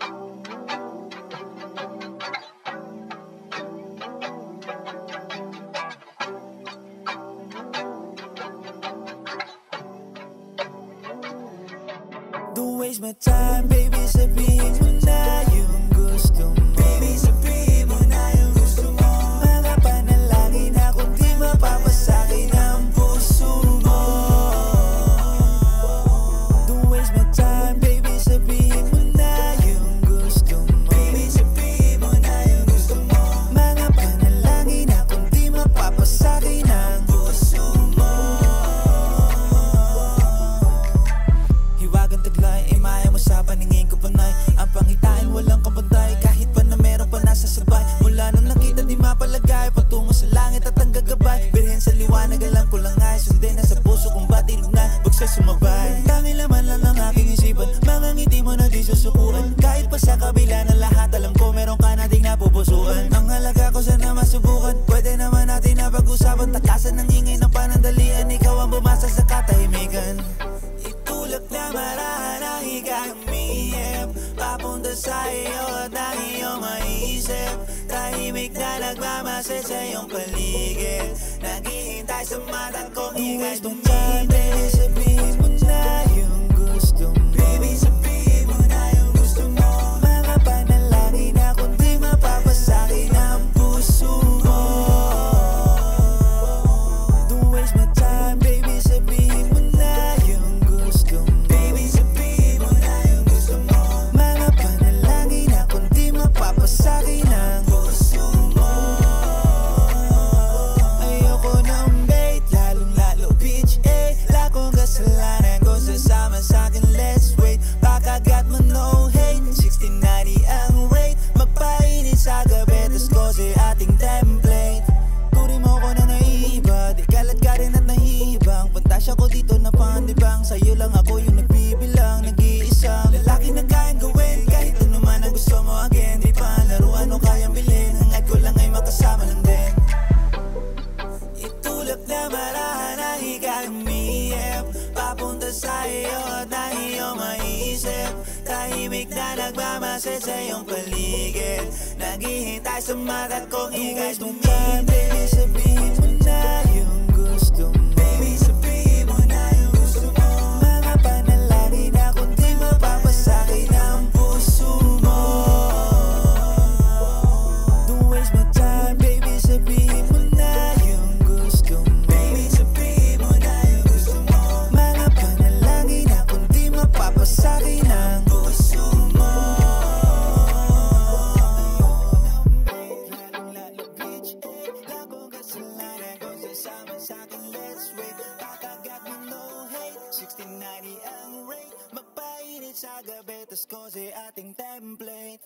Don't waste my time, baby, sabihin mo na yung gusto mo. Baby, sabihin mo na yung gusto mo. Mga panalangin na kung di mapapasakin ang puso mo. Don't waste my time, baby, sabihin mo na yung gusto mo. Baby, sabihin mo na yung gusto mo. Mga panalangin na kung di mapapasakin ang puso mo. Hiwagang taglay, maya mo sa paningin ko panay. Ang pangitain walang kabantay, kahit pa na meron pa nasa sabay. Mula nung nakita di mapalagay, patungo sa langit at ang gagabay. Birhen sa liwanag, alam ko lang ay sundin na sa puso kung ba't na bagsa sumabay. Tanging laman lang ng aking isipan, mga ngiti mo na di susukuan. Kahit pa sa kabila ng lahat, alam ko meron ka nating napupusuan. Ang halaga ko sana masubukan, pwede naman natin na pag-usapan. Takasan ng ingay ng panandalian, ikaw ang bumasa sa katahimikan. Itulak na marahan ang higang umiip, papunta sa iyo at ang iyong maisip. Tahimik na nagmamasid sa iyong paligid, naghihintay sa mata kong ika'y dumidin. Baby, sabihin mo na yung gusto mo. Baby, sabihin mo na yung gusto mo. Mga panalangin na kung di mapapasakin ang puso mo. Don't waste my time, baby, sabihin mo na yung gusto mo. Baby, sabihin mo na yung gusto mo. Mga panalangin na kung di mapapasakin ang puso mo. Ayoko ng bait, lalong-lalo bitch, eh. Wala kong kasalanan kung sasama sa'kin, let's wait. Pakagat mo no hate, 1690 ang rate. Magpainit sa gabi, tas kose ating template. Turi mo ko na naiiba, di kalat ka rin at nahihibang. Pantasya ko dito na pandibang, sa'yo lang ako yung nagbibilang. Nag-iisang lalaki na kayang gawin, kahit ano man ang gusto mo again. Di pa ang laruan o kayang bilhin, hangad ko lang ay makasama lang din. Itulak na marahan ang higang umiip, papunta sa iyo at ang iyong maisip. Tahimik na nagmamasid sa iyong paligid, naghihintay sa mata kong ika'y dumidin. Baby, sabihin mo na yung gusto mo. Baby, sabihin mo na yung gusto mo. Mga panalangin na kung di mapapasakin ang puso mo. Don't waste my time, baby, sabihin mo na yung gusto mo. Baby, sabihin mo na yung gusto mo. Mga panalangin na kung di mapapasakin ang puso mo. Lalong-lalo bitch, eh. Wala kong kasalanan kung sasama sa'kin, let's wait. Pakagat mo no hate, 1690 ang rate. Magpainit sa gabi, tas kose ating template.